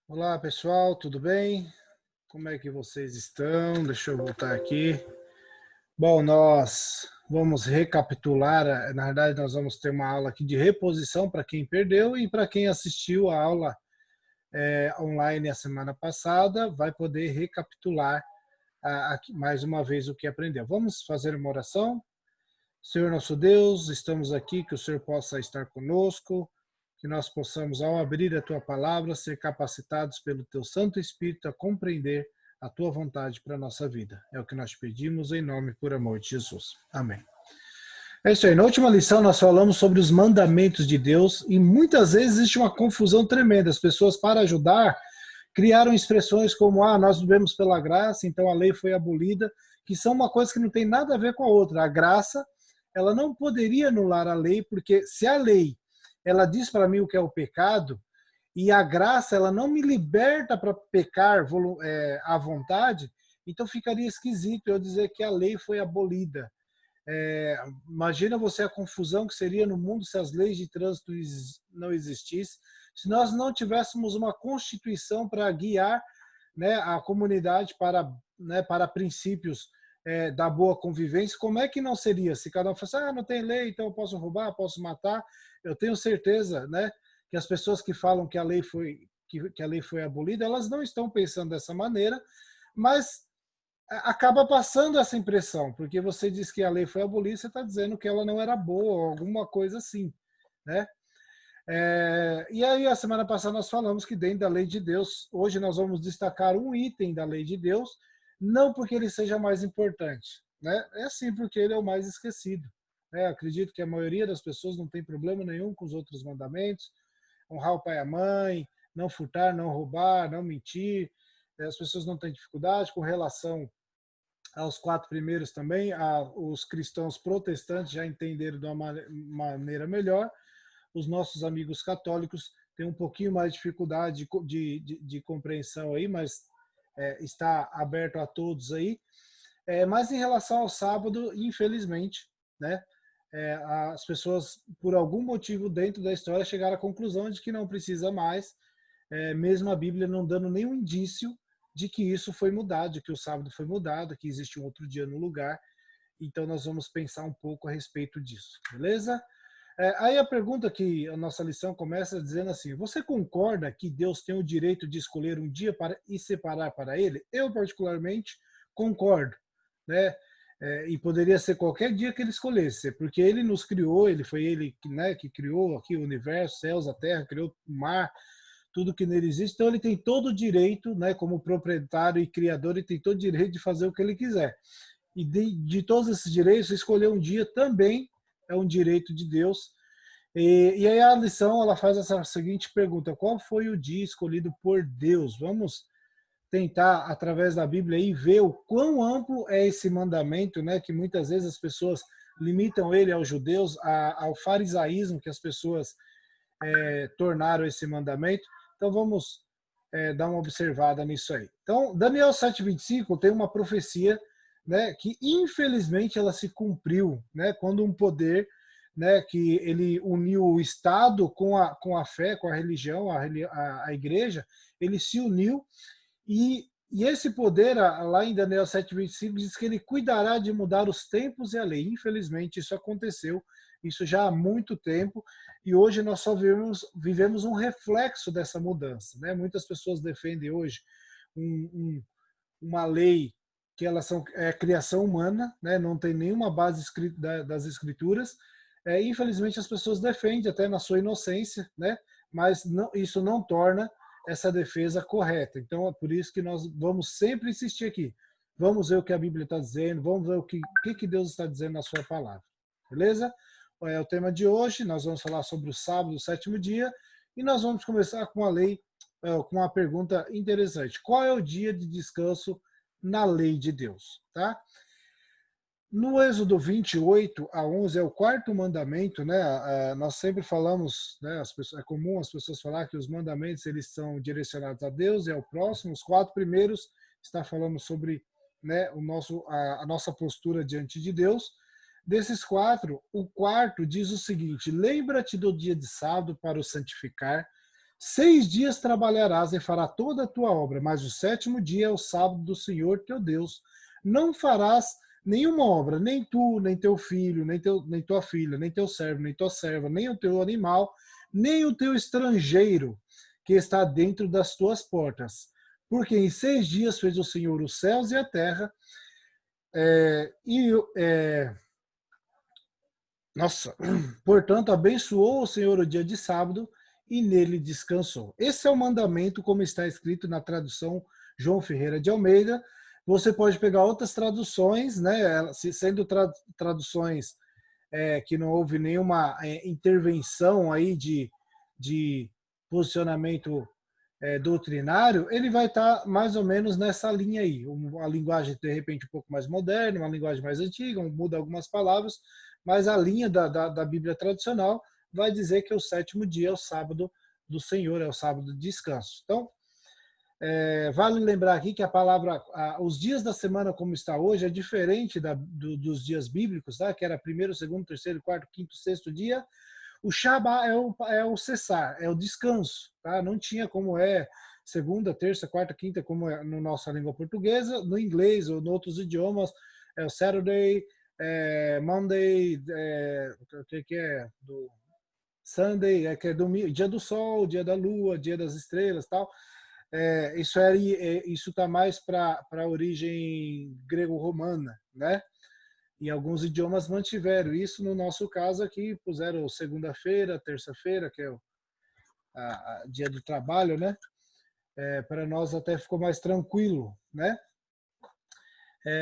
Olá pessoal, tudo bem? Como é que vocês estão? Deixa eu voltar aqui. Bom, nós vamos recapitular, na verdade nós vamos ter uma aula aqui de reposição para quem perdeu e para quem assistiu a aula online a semana passada, vai poder recapitular mais uma vez o que aprendeu. Vamos fazer uma oração? Senhor nosso Deus, estamos aqui, que o Senhor possa estar conosco, que nós possamos, ao abrir a tua palavra, ser capacitados pelo teu Santo Espírito a compreender a tua vontade para a nossa vida. É o que nós pedimos em nome e por amor de Jesus. Amém. É isso aí. Na última lição nós falamos sobre os mandamentos de Deus e muitas vezes existe uma confusão tremenda. As pessoas, para ajudar, criaram expressões como, nós vivemos pela graça, então a lei foi abolida, que são uma coisa que não tem nada a ver com a outra. A graça, ela não poderia anular a lei, porque se a lei, ela diz para mim o que é o pecado, e a graça, ela não me liberta para pecar à vontade, então ficaria esquisito eu dizer que a lei foi abolida. Imagina você a confusão que seria no mundo se as leis de trânsito não existissem, se nós não tivéssemos uma constituição para guiar, né, a comunidade para, né, para princípios da boa convivência. Como é que não seria? Se cada um fosse, não tem lei, então eu posso roubar, posso matar. Eu tenho certeza, né, que as pessoas que falam que a lei foi abolida, elas não estão pensando dessa maneira, mas acaba passando essa impressão, porque você diz que a lei foi abolida, você está dizendo que ela não era boa, alguma coisa assim, né? E aí, a semana passada nós falamos que dentro da lei de Deus, hoje nós vamos destacar um item da lei de Deus, não porque ele seja mais importante, né? É sim porque ele é o mais esquecido. Né? Acredito que a maioria das pessoas não tem problema nenhum com os outros mandamentos, honrar o pai e a mãe, não furtar, não roubar, não mentir. As pessoas não têm dificuldade com relação aos quatro primeiros também. Os cristãos protestantes já entenderam de uma maneira melhor. Os nossos amigos católicos têm um pouquinho mais de dificuldade de compreensão aí, mas está aberto a todos aí. Mas em relação ao sábado, infelizmente, né, as pessoas, por algum motivo dentro da história, chegaram à conclusão de que não precisa mais, mesmo a Bíblia não dando nenhum indício de que isso foi mudado, de que o sábado foi mudado, que existe um outro dia no lugar. Então nós vamos pensar um pouco a respeito disso, beleza? Aí a pergunta que a nossa lição começa dizendo assim: você concorda que Deus tem o direito de escolher um dia para e separar para ele? Eu particularmente concordo, né? E poderia ser qualquer dia que ele escolhesse, porque ele nos criou, ele foi ele, né, que criou aqui o universo, céus, a terra, criou o mar, tudo que nele existe. Então ele tem todo o direito, né, como proprietário e criador, ele tem todo o direito de fazer o que ele quiser. E de todos esses direitos, escolher um dia também é um direito de Deus. E aí a lição ela faz essa seguinte pergunta: qual foi o dia escolhido por Deus? Vamos tentar, através da Bíblia, aí, ver o quão amplo é esse mandamento, né? Que muitas vezes as pessoas limitam ele aos judeus, ao farisaísmo que as pessoas tornaram esse mandamento. Então vamos dar uma observada nisso aí. Então, Daniel 7:25 tem uma profecia, né, que infelizmente ela se cumpriu, né, quando um poder, né, que ele uniu o Estado com a fé, com a religião, a igreja, ele se uniu e esse poder, lá em Daniel 7:25, diz que ele cuidará de mudar os tempos e a lei. Infelizmente, isso aconteceu, isso já há muito tempo, e hoje nós só vivemos um reflexo dessa mudança. Né? Muitas pessoas defendem hoje um, um, uma lei que elas são criação humana, né? Não tem nenhuma base das escrituras. Infelizmente, as pessoas defendem até na sua inocência, né? Mas não, isso não torna essa defesa correta. Então, é por isso que nós vamos sempre insistir aqui. Vamos ver o que a Bíblia está dizendo, vamos ver que Deus está dizendo na sua palavra. Beleza? É o tema de hoje. Nós vamos falar sobre o sábado, o sétimo dia, e nós vamos começar com a lei, com uma pergunta interessante. Qual é o dia de descanso na lei de Deus? Tá? No Êxodo 28:11 é o quarto mandamento, né? Nós sempre falamos, né? É comum as pessoas falar que os mandamentos eles são direcionados a Deus e ao próximo. Os quatro primeiros está falando sobre, né, a nossa postura diante de Deus. Desses quatro, o quarto diz o seguinte: lembra-te do dia de sábado para o santificar. 6 dias trabalharás e fará toda a tua obra, mas o sétimo dia é o sábado do Senhor teu Deus. Não farás nenhuma obra, nem tu, nem teu filho, nem tua filha, nem teu servo, nem tua serva, nem o teu animal, nem o teu estrangeiro que está dentro das tuas portas. Porque em 6 dias fez o Senhor os céus e a terra, é, e é, nossa, portanto, abençoou o Senhor o dia de sábado e nele descansou. Esse é o mandamento, como está escrito na tradução João Ferreira de Almeida. Você pode pegar outras traduções, né, sendo traduções que não houve nenhuma intervenção aí de posicionamento doutrinário, ele vai estar mais ou menos nessa linha aí. Uma linguagem, de repente, um pouco mais moderna, uma linguagem mais antiga, muda algumas palavras, mas a linha da Bíblia tradicional vai dizer que o sétimo dia é o sábado do Senhor, é o sábado de descanso. Então, vale lembrar aqui que a palavra, os dias da semana como está hoje é diferente dos dias bíblicos, tá? Que era primeiro, segundo, terceiro, quarto, quinto, sexto dia. O Shabá é o cessar, é o descanso, tá? Não tinha como segunda, terça, quarta, quinta, como é na nossa língua portuguesa. No inglês ou em outros idiomas, é o Saturday, Monday, o que é? Sunday, que é domingo, dia do sol, dia da lua, dia das estrelas, tal. Isso está mais para a origem grego-romana, né? E alguns idiomas mantiveram isso. No nosso caso aqui, puseram segunda-feira, terça-feira, que é o dia do trabalho, né? Para nós até ficou mais tranquilo, né?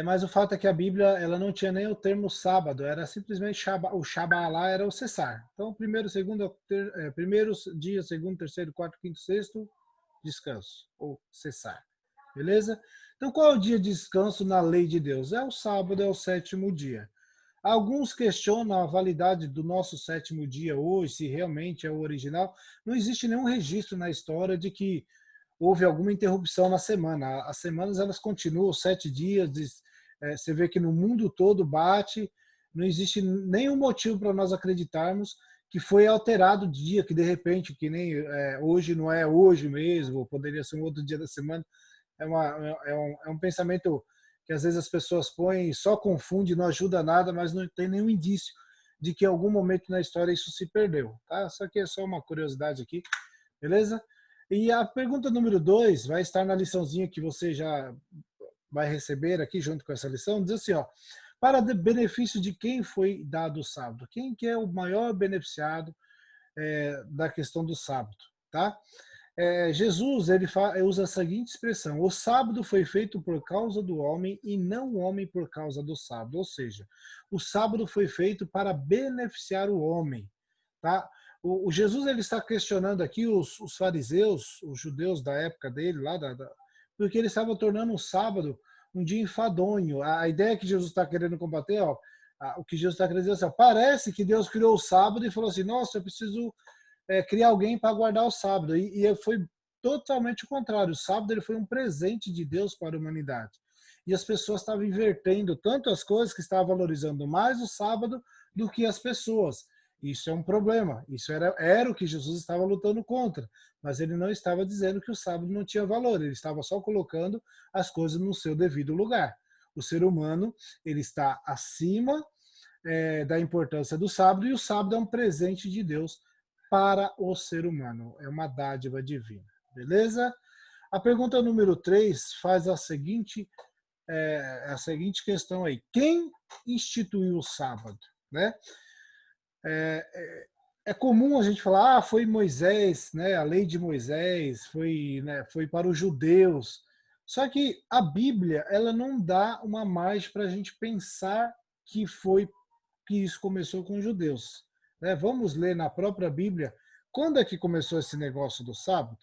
Mas o fato é que a Bíblia ela não tinha nem o termo sábado, era simplesmente o Shabá lá era o cessar. Então, primeiro, segundo, primeiro dia, segundo, terceiro, quarto, quinto, sexto, descanso, ou cessar. Beleza? Então, qual é o dia de descanso na lei de Deus? É o sábado, é o sétimo dia. Alguns questionam a validade do nosso sétimo dia hoje, se realmente é o original. Não existe nenhum registro na história de que houve alguma interrupção na semana. As semanas elas continuam 7 dias. Você vê que no mundo todo bate. Não existe nenhum motivo para nós acreditarmos que foi alterado o dia, que de repente, que nem hoje não é hoje mesmo, poderia ser um outro dia da semana. É um pensamento que às vezes as pessoas põem e só confunde, não ajuda nada, mas não tem nenhum indício de que em algum momento na história isso se perdeu. Tá? Isso aqui é só uma curiosidade aqui, beleza? E a pergunta número 2 vai estar na liçãozinha que você já vai receber aqui junto com essa lição, diz assim, ó, para benefício de quem foi dado o sábado? Quem que é o maior beneficiado da questão do sábado, tá? Jesus ele usa a seguinte expressão: o sábado foi feito por causa do homem e não o homem por causa do sábado. Ou seja, o sábado foi feito para beneficiar o homem, tá? O Jesus ele está questionando aqui os fariseus, os judeus da época dele lá, porque eles estavam tornando o sábado um dia enfadonho. A ideia que Jesus está querendo combater, ó, o que Jesus está querendo dizer assim, ó, parece que Deus criou o sábado e falou assim: nossa, eu preciso criar alguém para guardar o sábado. E foi totalmente o contrário. O sábado ele foi um presente de Deus para a humanidade. E as pessoas estavam invertendo tanto as coisas, que estavam valorizando mais o sábado do que as pessoas. Isso é um problema. Isso era o que Jesus estava lutando contra. Mas ele não estava dizendo que o sábado não tinha valor. Ele estava só colocando as coisas no seu devido lugar. O ser humano ele está acima da importância do sábado, e o sábado é um presente de Deus para o ser humano. É uma dádiva divina. Beleza? A pergunta número 3 faz a seguinte questão aí. Quem instituiu o sábado? Né? É comum a gente falar, foi Moisés, né? A lei de Moisés foi para os judeus. Só que a Bíblia ela não dá uma margem para a gente pensar que isso começou com os judeus. Né? Vamos ler na própria Bíblia quando é que começou esse negócio do sábado.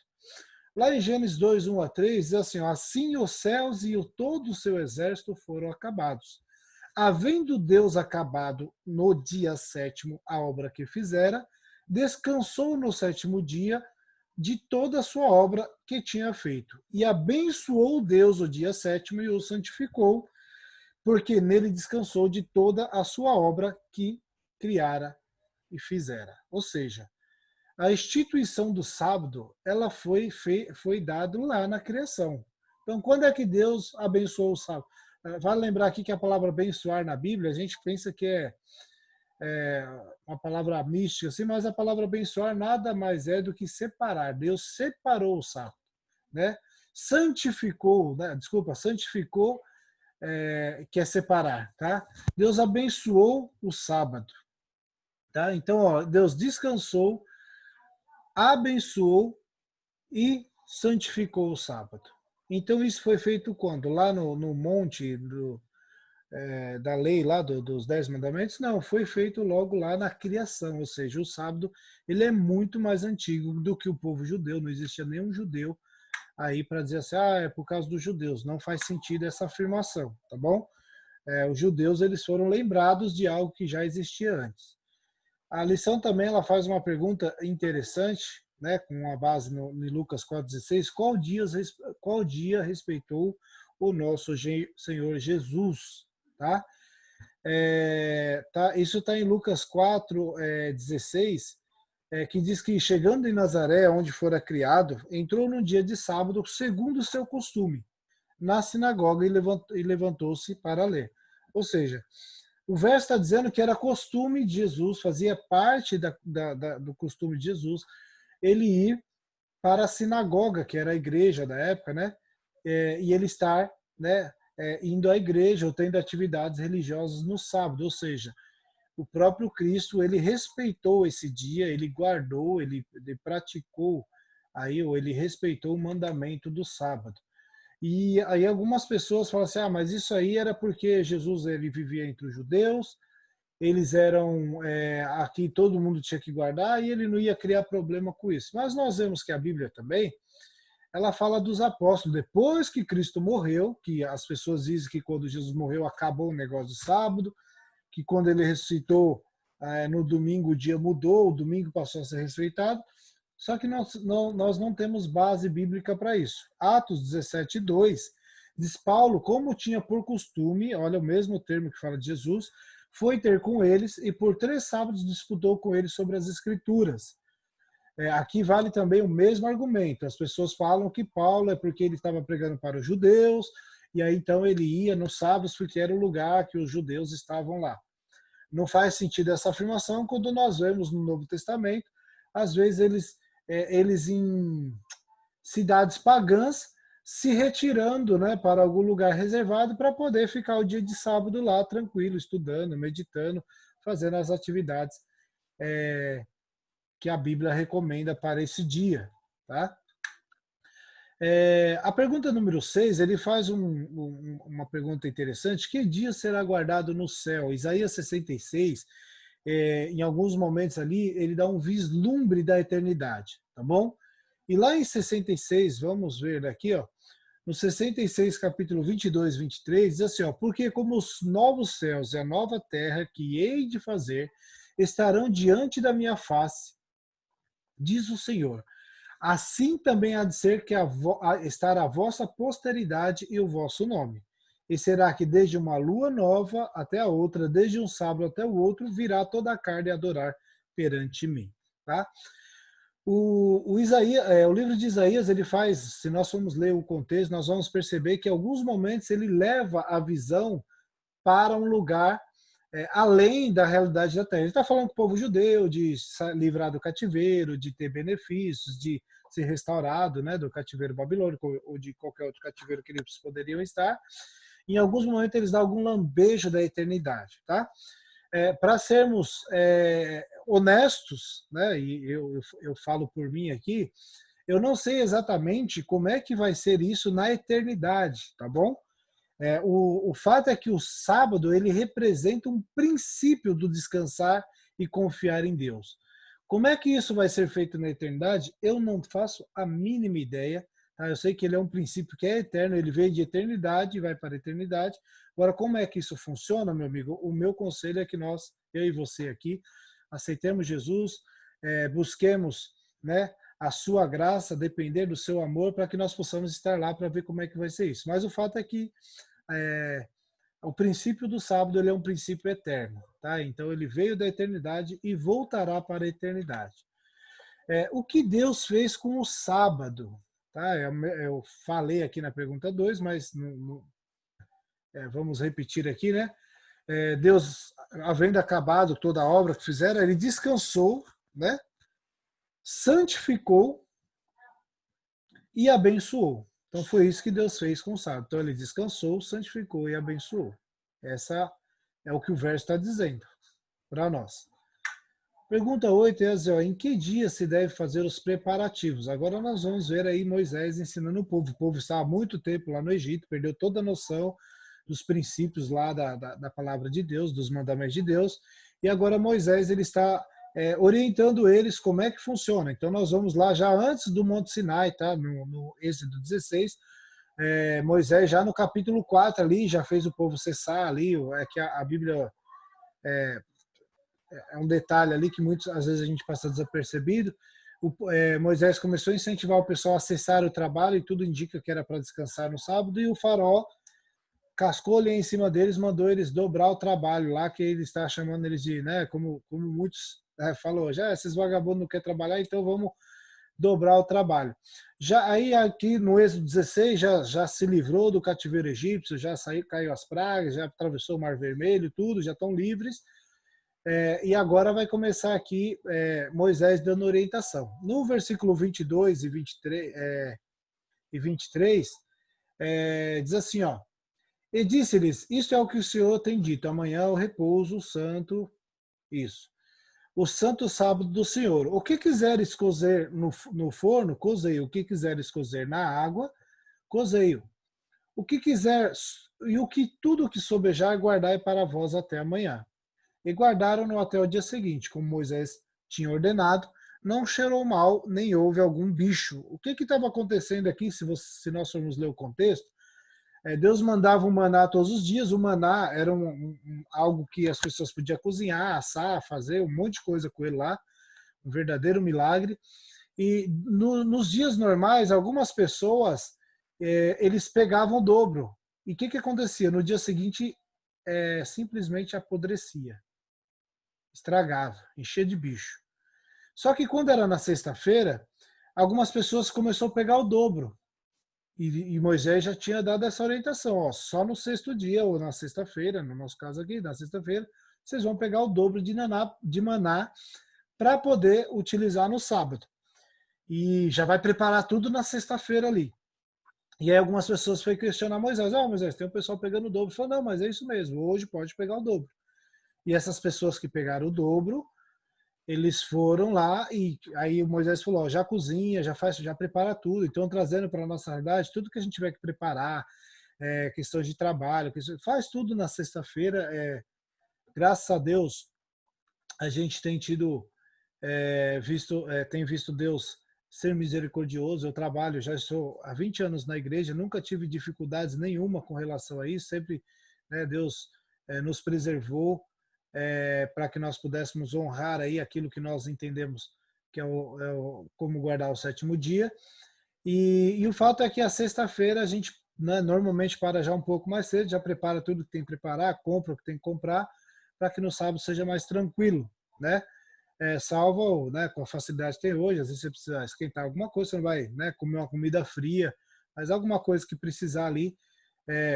Lá em Gênesis 2, 1 a 3, diz assim, ó, assim os céus e todo o seu exército foram acabados. Havendo Deus acabado no dia sétimo a obra que fizera, descansou no sétimo dia de toda a sua obra que tinha feito. E abençoou Deus o dia sétimo e o santificou, porque nele descansou de toda a sua obra que criara e fizera. Ou seja, A instituição do sábado, ela foi dada lá na criação. Então, quando é que Deus abençoou o sábado? Vale lembrar aqui que a palavra abençoar na Bíblia, a gente pensa que é uma palavra mística, assim, mas a palavra abençoar nada mais é do que separar. Deus separou o sábado, né? Santificou, né? Desculpa, santificou, que é separar, tá? Deus abençoou o sábado, tá? Então, ó, Deus descansou, abençoou e santificou o sábado. Então, isso foi feito quando? Lá no monte da lei, lá dos 10 mandamentos? Não, foi feito logo lá na criação, ou seja, o sábado ele é muito mais antigo do que o povo judeu, não existia nenhum judeu aí para dizer assim, é por causa dos judeus. Não faz sentido essa afirmação, tá bom? Os judeus eles foram lembrados de algo que já existia antes. A lição também ela faz uma pergunta interessante, né, com uma base em Lucas 4,16, qual dia respeitou o nosso Senhor Jesus? Tá? Isso está em Lucas 4,16, que diz que chegando em Nazaré, onde fora criado, entrou num dia de sábado, segundo o seu costume, na sinagoga e levantou-se para ler. Ou seja, o verso está dizendo que era costume de Jesus, fazia parte do costume de Jesus, ele ir para a sinagoga, que era a igreja da época, né? E ele estar, né, indo à igreja ou tendo atividades religiosas no sábado, ou seja, o próprio Cristo ele respeitou esse dia, ele guardou, ele praticou aí, ou ele respeitou o mandamento do sábado. E aí algumas pessoas falam assim, mas isso aí era porque Jesus ele vivia entre os judeus, eles eram aqui todo mundo tinha que guardar e ele não ia criar problema com isso. Mas nós vemos que a Bíblia também ela fala dos apóstolos depois que Cristo morreu, que as pessoas dizem que quando Jesus morreu acabou o negócio do sábado, que quando ele ressuscitou no domingo o dia mudou, o domingo passou a ser respeitado. Só que nós não temos base bíblica para isso. Atos 17:2 diz Paulo, como tinha por costume, olha o mesmo termo que fala de Jesus, foi ter com eles e por 3 sábados disputou com eles sobre as escrituras. Aqui vale também o mesmo argumento. As pessoas falam que Paulo é porque ele estava pregando para os judeus, e aí então ele ia nos sábados porque era o lugar que os judeus estavam lá. Não faz sentido essa afirmação quando nós vemos no Novo Testamento, às vezes eles em cidades pagãs se retirando, né, para algum lugar reservado para poder ficar o dia de sábado lá tranquilo, estudando, meditando, fazendo as atividades que a Bíblia recomenda para esse dia, tá? A pergunta número 6, ele faz uma pergunta interessante. Que dia será guardado no céu? Isaías 66, em alguns momentos ali, ele dá um vislumbre da eternidade, tá bom? E lá em 66, vamos ver daqui, ó, no 66, capítulo 22, 23, diz assim, ó, porque como os novos céus e a nova terra que hei de fazer estarão diante da minha face, diz o Senhor, assim também há de ser que estar a vossa posteridade e o vosso nome. E será que desde uma lua nova até a outra, desde um sábado até o outro, virá toda a carne a adorar perante mim. Tá? O livro de Isaías, ele faz, se nós formos ler o contexto, nós vamos perceber que em alguns momentos ele leva a visão para um lugar além da realidade da terra. Ele está falando com o povo judeu de livrar do cativeiro, de ter benefícios, de ser restaurado, né, do cativeiro babilônico ou de qualquer outro cativeiro que eles poderiam estar. Em alguns momentos eles dão algum lambejo da eternidade, tá? Para sermos honestos, né, e eu falo por mim aqui, eu não sei exatamente como é que vai ser isso na eternidade, tá bom? O fato é que o sábado ele representa um princípio do descansar e confiar em Deus. Como é que isso vai ser feito na eternidade? Eu não faço a mínima ideia. Tá? Eu sei que ele é um princípio que é eterno, ele veio de eternidade e vai para a eternidade. Agora, como é que isso funciona, meu amigo? O meu conselho é que nós, eu e você aqui, aceitemos Jesus, busquemos, né, a sua graça, depender do seu amor, para que nós possamos estar lá para ver como é que vai ser isso. Mas o fato é que o princípio do sábado ele é um princípio eterno, tá? Então ele veio da eternidade e voltará para a eternidade. O que Deus fez com o sábado? Tá? Eu falei aqui na pergunta 2, mas vamos repetir aqui, né? Deus, havendo acabado toda a obra que fizeram, ele descansou, né? Santificou e abençoou. Então foi isso que Deus fez com o sábado. Então ele descansou, santificou e abençoou. Essa é o que o verso está dizendo para nós. Pergunta 8 é assim, ó, em que dia se deve fazer os preparativos? Agora nós vamos ver aí Moisés ensinando o povo. O povo estava há muito tempo lá no Egito, perdeu toda a noção dos princípios lá da palavra de Deus, dos mandamentos de Deus, e agora Moisés ele está orientando eles como é que funciona. Então nós vamos lá já antes do Monte Sinai, tá? No Êxodo 16, Moisés já no capítulo 4 ali, já fez o povo cessar ali, que a Bíblia é um detalhe ali que muitas às vezes a gente passa desapercebido. Moisés começou a incentivar o pessoal a cessar o trabalho e tudo indica que era para descansar no sábado, e o faraó cascou ali em cima deles, mandou eles dobrar o trabalho lá, que ele está chamando eles de, né, como muitos falou, já esses vagabundos não querem trabalhar, então vamos dobrar o trabalho. Já aí aqui no Êxodo 16 já se livrou do cativeiro egípcio, já caiu as pragas, já atravessou o Mar Vermelho, tudo, já estão livres. E agora vai começar aqui Moisés dando orientação. No versículo 22 e 23, diz assim, ó, e disse-lhes, isto é o que o Senhor tem dito, amanhã é o repouso santo, isso, o santo sábado do Senhor. O que quiseres cozer no forno, cozei. O que quiseres cozer na água, cozei. O que quiser, e tudo que sobejar, guardai para vós até amanhã. E guardaram-no até o dia seguinte, como Moisés tinha ordenado, não cheirou mal, nem houve algum bicho. O que estava acontecendo aqui, se nós formos ler o contexto, Deus mandava o maná todos os dias, o maná era algo que as pessoas podiam cozinhar, assar, fazer um monte de coisa com ele lá, um verdadeiro milagre. E nos dias normais, algumas pessoas, eles pegavam o dobro. E o que acontecia? No dia seguinte, simplesmente apodrecia, estragava, enchia de bicho. Só que quando era na sexta-feira, algumas pessoas começaram a pegar o dobro. E Moisés já tinha dado essa orientação, ó, só no sexto dia, ou na sexta-feira, no nosso caso aqui, na sexta-feira, vocês vão pegar o dobro de maná para poder utilizar no sábado. E já vai preparar tudo na sexta-feira ali. E aí algumas pessoas foram questionar Moisés, Moisés, tem um pessoal pegando o dobro. Ele falou, não, mas é isso mesmo, hoje pode pegar o dobro. E essas pessoas que pegaram o dobro, eles foram lá e aí o Moisés falou, ó, já cozinha, já prepara tudo. Então, trazendo para a nossa realidade, tudo que a gente tiver que preparar, questões de trabalho, faz tudo na sexta-feira. Graças a Deus, a gente tem tem visto Deus ser misericordioso. Eu trabalho, já estou há 20 anos na igreja, nunca tive dificuldades nenhuma com relação a isso. Sempre, né, Deus nos preservou, para que nós pudéssemos honrar aí aquilo que nós entendemos que como guardar o sétimo dia. E o fato é que a sexta-feira a gente, né, normalmente para já um pouco mais cedo, já prepara tudo que tem que preparar, compra o que tem que comprar, para que no sábado seja mais tranquilo, né? Salvo, né, com a facilidade que tem hoje, às vezes você precisa esquentar alguma coisa, você não vai, né, comer uma comida fria, mas alguma coisa que precisar ali,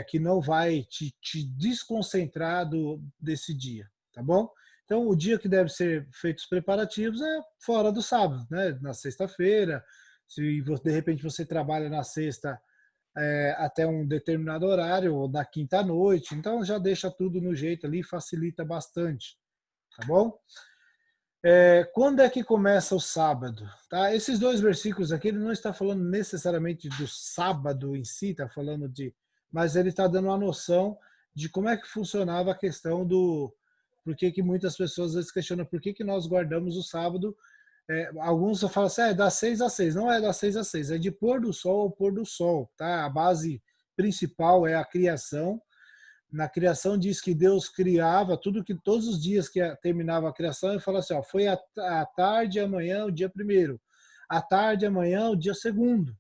que não vai te desconcentrar desse dia, tá bom? Então, o dia que deve ser feitos os preparativos é fora do sábado, né? Na sexta-feira, se de repente você trabalha na sexta até um determinado horário, ou na quinta-noite, então já deixa tudo no jeito ali, facilita bastante, tá bom? Quando é que começa o sábado? Tá? Esses dois versículos aqui, ele não está falando necessariamente do sábado em si, está falando mas ele está dando uma noção de como é que funcionava a questão por que muitas pessoas às vezes questionam por que nós guardamos o sábado. Alguns só falam assim, das 6 às 6. Não é das 6 às 6, é de pôr do sol ao pôr do sol. Tá? A base principal é a criação. Na criação diz que Deus criava todos os dias que terminava a criação, ele fala assim, ó, foi a tarde, amanhã, o dia primeiro. A tarde, amanhã, o dia segundo.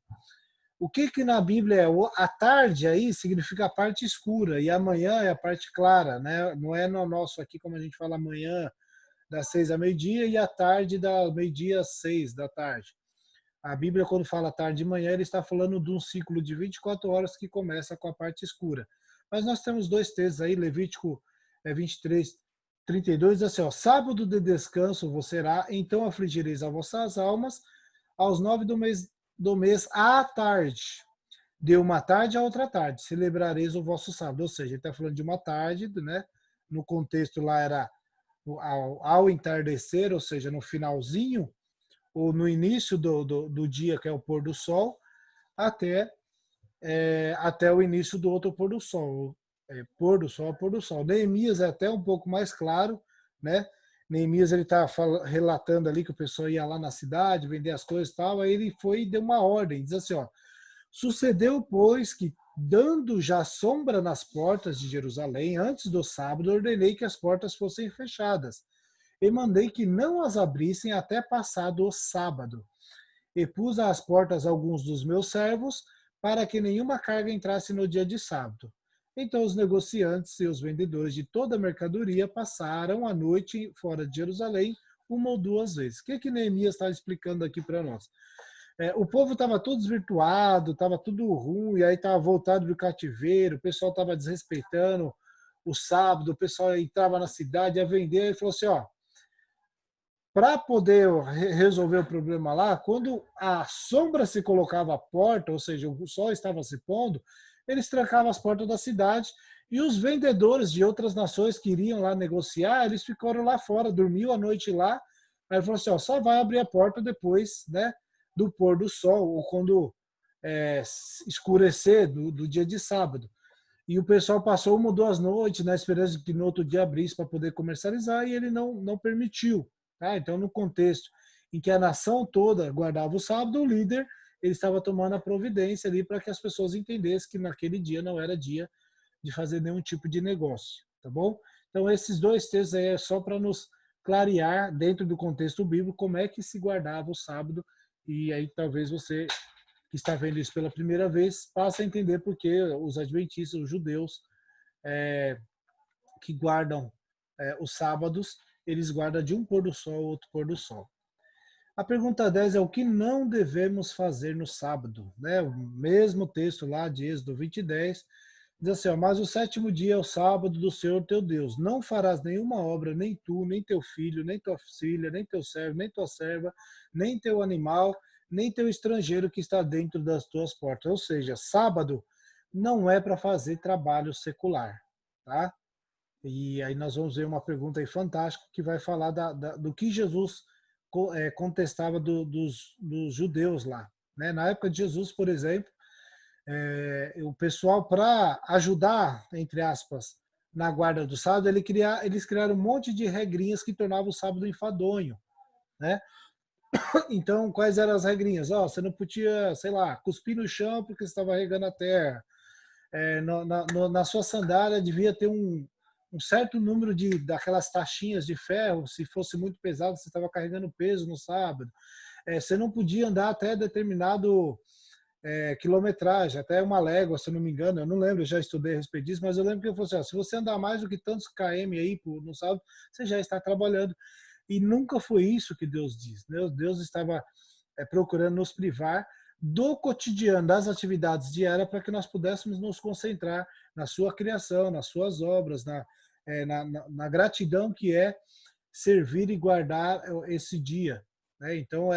O que na Bíblia a tarde aí significa a parte escura e amanhã é a parte clara, né? Não é no nosso aqui como a gente fala amanhã, das 6 a meio-dia, e à tarde, da meio-dia às 6 da tarde. A Bíblia, quando fala tarde e manhã, ele está falando de um ciclo de 24 horas que começa com a parte escura. Mas nós temos dois textos aí, Levítico 23, 32, diz assim, ó, sábado de descanso vos será, então afligireis as vossas almas aos 9 do mês à tarde. De uma tarde a outra tarde, celebrareis o vosso sábado. Ou seja, ele está falando de uma tarde, né? No contexto lá era ao entardecer, ou seja, no finalzinho, ou no início do dia, que é o pôr do sol, até o início do outro pôr do sol. Pôr do sol, pôr do sol. Neemias é até um pouco mais claro, né? Neemias ele está relatando ali que o pessoal ia lá na cidade vender as coisas e tal, aí ele foi e deu uma ordem, diz assim, ó, sucedeu, pois, que, dando já sombra nas portas de Jerusalém, antes do sábado, ordenei que as portas fossem fechadas, e mandei que não as abrissem até passado o sábado. E pus às portas alguns dos meus servos, para que nenhuma carga entrasse no dia de sábado. Então os negociantes e os vendedores de toda a mercadoria passaram a noite fora de Jerusalém uma ou duas vezes. O que Neemias está explicando aqui para nós? O povo estava todo desvirtuado, estava tudo ruim, aí estava voltado do cativeiro, o pessoal estava desrespeitando o sábado, o pessoal entrava na cidade a vender e falou assim, ó, para poder resolver o problema lá, quando a sombra se colocava à porta, ou seja, o sol estava se pondo, eles trancavam as portas da cidade e os vendedores de outras nações que iriam lá negociar, eles ficaram lá fora, dormiam a noite lá. Aí falou assim, ó, só vai abrir a porta depois, né, do pôr do sol, ou quando escurecer do dia de sábado. E o pessoal passou uma ou duas noites na esperança de que no outro dia abrisse para poder comercializar, e ele não permitiu. Tá? Então, no contexto em que a nação toda guardava o sábado, o líder ele estava tomando a providência ali para que as pessoas entendessem que naquele dia não era dia de fazer nenhum tipo de negócio, tá bom? Então, esses dois textos aí é só para nos clarear, dentro do contexto bíblico, como é que se guardava o sábado, e aí talvez você que está vendo isso pela primeira vez passe a entender por que os adventistas, os judeus, que guardam os sábados, eles guardam de um pôr do sol ao outro pôr do sol. A pergunta 10 é o que não devemos fazer no sábado, né? O mesmo texto lá de Êxodo 20:10 diz assim, ó, mas o sétimo dia é o sábado do Senhor teu Deus. Não farás nenhuma obra, nem tu, nem teu filho, nem tua filha, nem teu servo, nem tua serva, nem teu animal, nem teu estrangeiro que está dentro das tuas portas. Ou seja, sábado não é para fazer trabalho secular, tá? E aí nós vamos ver uma pergunta aí fantástica que vai falar do que Jesus contestava dos judeus lá. Né? Na época de Jesus, por exemplo, o pessoal, para ajudar, entre aspas, na guarda do sábado, eles criaram um monte de regrinhas que tornavam o sábado enfadonho. Né? Então, quais eram as regrinhas? Você não podia, sei lá, cuspir no chão porque você estava regando a terra. Na sua sandália devia ter um certo número daquelas taxinhas de ferro, se fosse muito pesado, você estava carregando peso no sábado. Você não podia andar até determinado quilometragem, até uma légua, se eu não me engano, eu não lembro, eu já estudei a respeito disso, mas eu lembro que eu falei assim, se você andar mais do que tantos km aí no sábado, você já está trabalhando. E nunca foi isso que Deus diz. Né? Deus estava procurando nos privar do cotidiano, das atividades diárias, para que nós pudéssemos nos concentrar na sua criação, nas suas obras, na gratidão que é servir e guardar esse dia. Né? Então,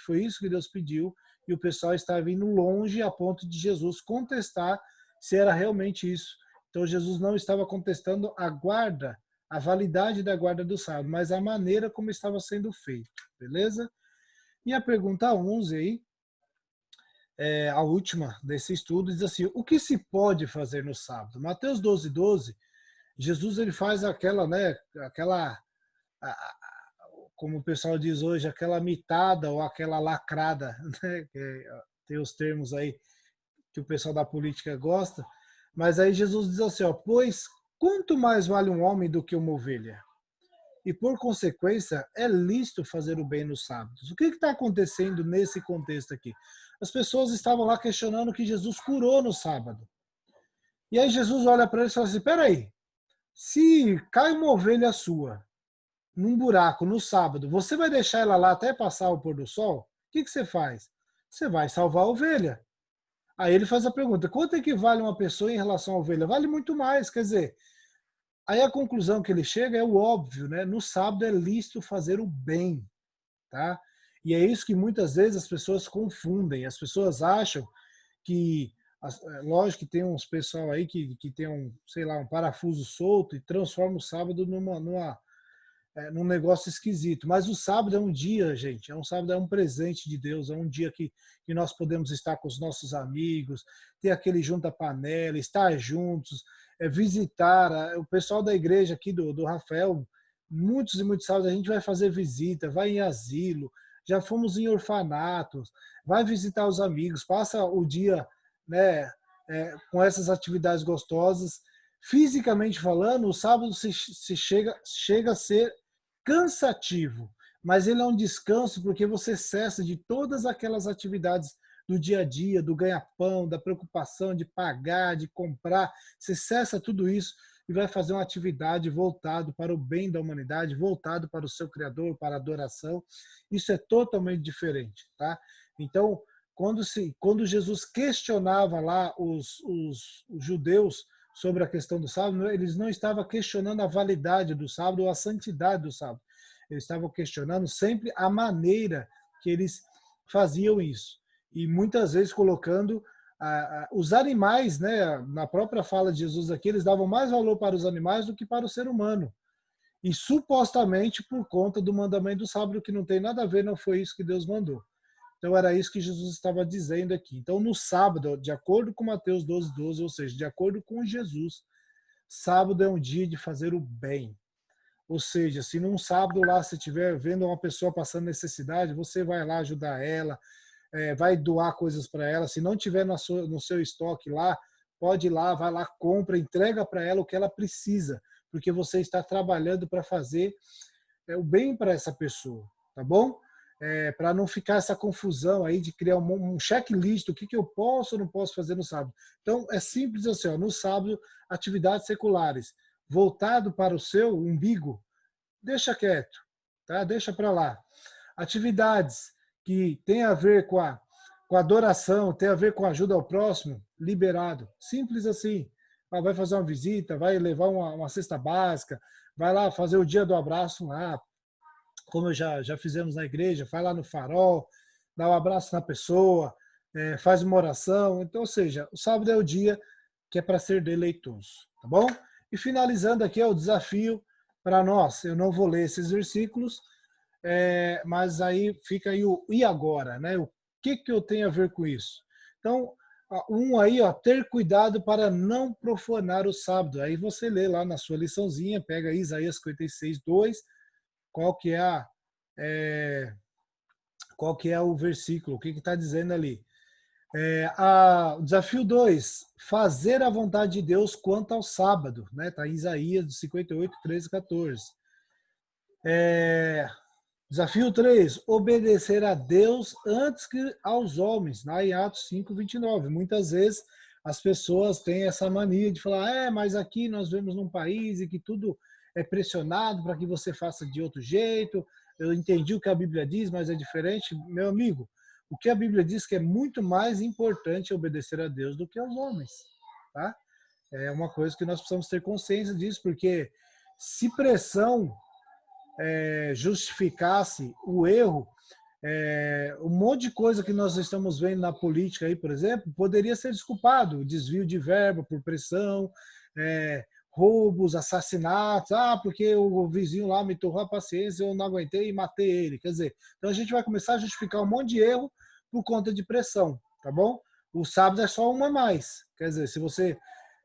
foi isso que Deus pediu, e o pessoal estava indo longe a ponto de Jesus contestar se era realmente isso. Então, Jesus não estava contestando a guarda, a validade da guarda do sábado, mas a maneira como estava sendo feito, beleza? E a pergunta 11 aí, a última desse estudo, diz assim, o que se pode fazer no sábado? Mateus 12:12, Jesus ele faz aquela, né, como o pessoal diz hoje, aquela mitada ou aquela lacrada, né? Tem os termos aí que o pessoal da política gosta, mas aí Jesus diz assim, ó, pois quanto mais vale um homem do que uma ovelha? E por consequência, é lícito fazer o bem nos sábados. O que está acontecendo nesse contexto aqui? As pessoas estavam lá questionando que Jesus curou no sábado. E aí Jesus olha para eles e fala assim, peraí, se cai uma ovelha sua num buraco no sábado, você vai deixar ela lá até passar o pôr do sol? O que você faz? Você vai salvar a ovelha. Aí ele faz a pergunta: quanto é que vale uma pessoa em relação à ovelha? Vale muito mais, quer dizer, aí a conclusão que ele chega é o óbvio, né? No sábado é lícito fazer o bem, tá? E é isso que muitas vezes as pessoas confundem. As pessoas acham que, lógico que tem uns pessoal aí que tem um, sei lá, um parafuso solto e transforma o sábado num negócio esquisito. Mas o sábado é um dia, gente, é um sábado, é um presente de Deus, é um dia que nós podemos estar com os nossos amigos, ter aquele junta-panela, estar juntos, visitar. O pessoal da igreja aqui do Rafael, muitos e muitos sábados a gente vai fazer visita, vai em asilo, já fomos em orfanatos, vai visitar os amigos, passa o dia, né, com essas atividades gostosas. Fisicamente falando, o sábado chega a ser cansativo, mas ele é um descanso porque você cessa de todas aquelas atividades do dia a dia, do ganha-pão, da preocupação de pagar, de comprar. Você cessa tudo isso e vai fazer uma atividade voltado para o bem da humanidade, voltado para o seu Criador, para a adoração. Isso é totalmente diferente, tá? Então, quando Jesus questionava lá os judeus sobre a questão do sábado, eles não estavam questionando a validade do sábado ou a santidade do sábado. Eles estavam questionando sempre a maneira que eles faziam isso. E muitas vezes colocando os animais, né, na própria fala de Jesus aqui, eles davam mais valor para os animais do que para o ser humano. E supostamente por conta do mandamento do sábado, que não tem nada a ver, não foi isso que Deus mandou. Então era isso que Jesus estava dizendo aqui. Então no sábado, de acordo com Mateus 12:12, ou seja, de acordo com Jesus, sábado é um dia de fazer o bem. Ou seja, se num sábado lá você estiver vendo uma pessoa passando necessidade, você vai lá ajudar ela, vai doar coisas para ela. Se não tiver no seu estoque lá, pode ir lá, vai lá, compra, entrega para ela o que ela precisa, porque você está trabalhando para fazer o bem para essa pessoa, tá bom? Para não ficar essa confusão aí de criar um checklist do que eu posso ou não posso fazer no sábado. Então, é simples assim, ó, no sábado, atividades seculares, voltado para o seu umbigo, deixa quieto, tá? Deixa para lá. Atividades que tem a ver com a adoração, tem a ver com a ajuda ao próximo, liberado. Simples assim. Vai fazer uma visita, vai levar uma cesta básica, vai lá fazer o dia do abraço lá, como já fizemos na igreja, vai lá no farol, dá um abraço na pessoa, faz uma oração. Então, ou seja, o sábado é o dia que é para ser deleitoso, tá bom? E finalizando aqui é o desafio para nós. Eu não vou ler esses versículos, mas aí fica aí o e agora, né? O que eu tenho a ver com isso? Então, um aí, ó, ter cuidado para não profanar o sábado. Aí você lê lá na sua liçãozinha, pega aí Isaías 56:2, qual que é qual que é o versículo, o que está dizendo ali. O desafio 2, fazer a vontade de Deus quanto ao sábado, né? Está em Isaías 58:13-14. Desafio 3, obedecer a Deus antes que aos homens, lá em Atos 5:29. Muitas vezes as pessoas têm essa mania de falar, mas aqui nós vemos num país em que tudo é pressionado para que você faça de outro jeito. Eu entendi o que a Bíblia diz, mas é diferente. Meu amigo, o que a Bíblia diz que é muito mais importante obedecer a Deus do que aos homens, tá? É uma coisa que nós precisamos ter consciência disso, porque se pressão justificasse o erro, um monte de coisa que nós estamos vendo na política aí, por exemplo, poderia ser desculpado, desvio de verba por pressão, roubos, assassinatos, porque o vizinho lá me torrou a paciência, eu não aguentei e matei ele. Quer dizer, então a gente vai começar a justificar um monte de erro por conta de pressão, tá bom? O sábado é só uma a mais. Quer dizer, se você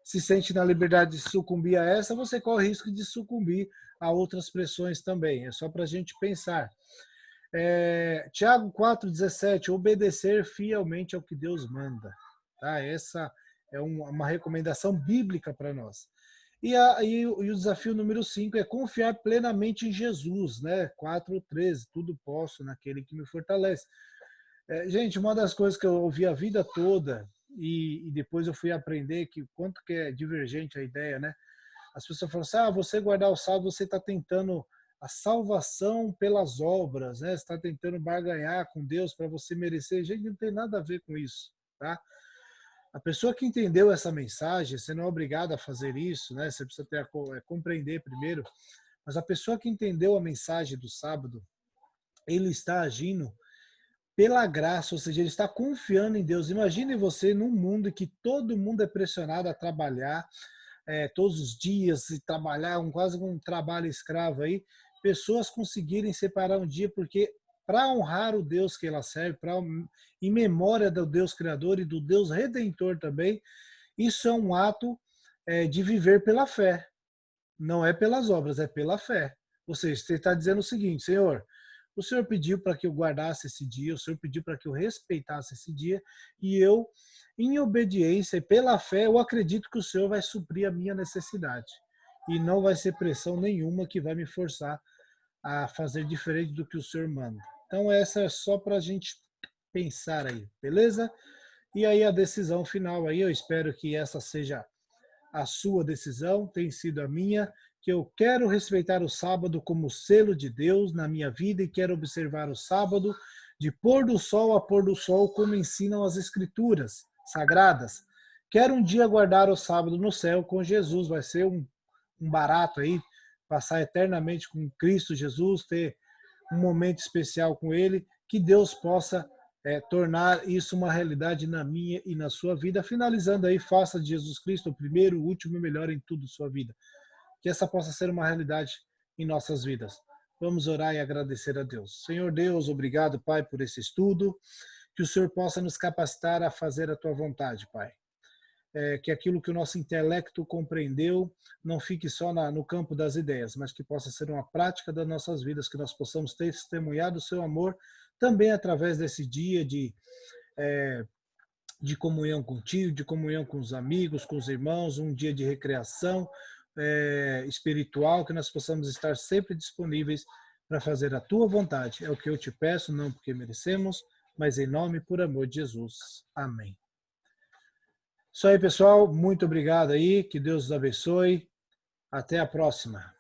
se sente na liberdade de sucumbir a essa, você corre o risco de sucumbir a outras pressões também. É só para a gente pensar. Tiago 4,17, obedecer fielmente ao que Deus manda. Tá? Essa é uma recomendação bíblica para nós. E o desafio número 5 é confiar plenamente em Jesus, né? 4,13, tudo posso naquele que me fortalece. Gente, uma das coisas que eu ouvi a vida toda, e depois eu fui aprender que quanto que é divergente a ideia, né? As pessoas falam assim, você guardar o sábado, você está tentando a salvação pelas obras, né? Você está tentando barganhar com Deus para você merecer. Gente, não tem nada a ver com isso, tá? A pessoa que entendeu essa mensagem, você não é obrigado a fazer isso, né? Você precisa compreender primeiro. Mas a pessoa que entendeu a mensagem do sábado, ele está agindo pela graça, ou seja, ele está confiando em Deus. Imagine você num mundo em que todo mundo é pressionado a trabalhar todos os dias e trabalhar quase um trabalho escravo aí, pessoas conseguirem separar um dia porque para honrar o Deus que ela serve, em memória do Deus Criador e do Deus Redentor também, isso é um ato de viver pela fé. Não é pelas obras, é pela fé. Ou seja, você está dizendo o seguinte, Senhor, o Senhor pediu para que eu guardasse esse dia, o Senhor pediu para que eu respeitasse esse dia, e eu, em obediência e pela fé, eu acredito que o Senhor vai suprir a minha necessidade. E não vai ser pressão nenhuma que vai me forçar a fazer diferente do que o Senhor manda. Então essa é só para a gente pensar aí, beleza? E aí a decisão final aí, eu espero que essa seja a sua decisão, tem sido a minha, que eu quero respeitar o sábado como selo de Deus na minha vida e quero observar o sábado de pôr do sol a pôr do sol, como ensinam as escrituras sagradas. Quero um dia guardar o sábado no céu com Jesus, vai ser um barato aí, passar eternamente com Cristo Jesus, ter um momento especial com Ele, que Deus possa tornar isso uma realidade na minha e na sua vida. Finalizando aí, faça de Jesus Cristo o primeiro, o último e o melhor em tudo sua vida. Que essa possa ser uma realidade em nossas vidas. Vamos orar e agradecer a Deus. Senhor Deus, obrigado, Pai, por esse estudo. Que o Senhor possa nos capacitar a fazer a tua vontade, Pai. Que aquilo que o nosso intelecto compreendeu não fique só no campo das ideias, mas que possa ser uma prática das nossas vidas, que nós possamos testemunhar do seu amor também através desse dia de comunhão contigo, de comunhão com os amigos, com os irmãos, um dia de recreação espiritual, que nós possamos estar sempre disponíveis para fazer a tua vontade. É o que eu te peço, não porque merecemos, mas em nome e por amor de Jesus. Amém. Isso aí, pessoal. Muito obrigado aí. Que Deus os abençoe. Até a próxima.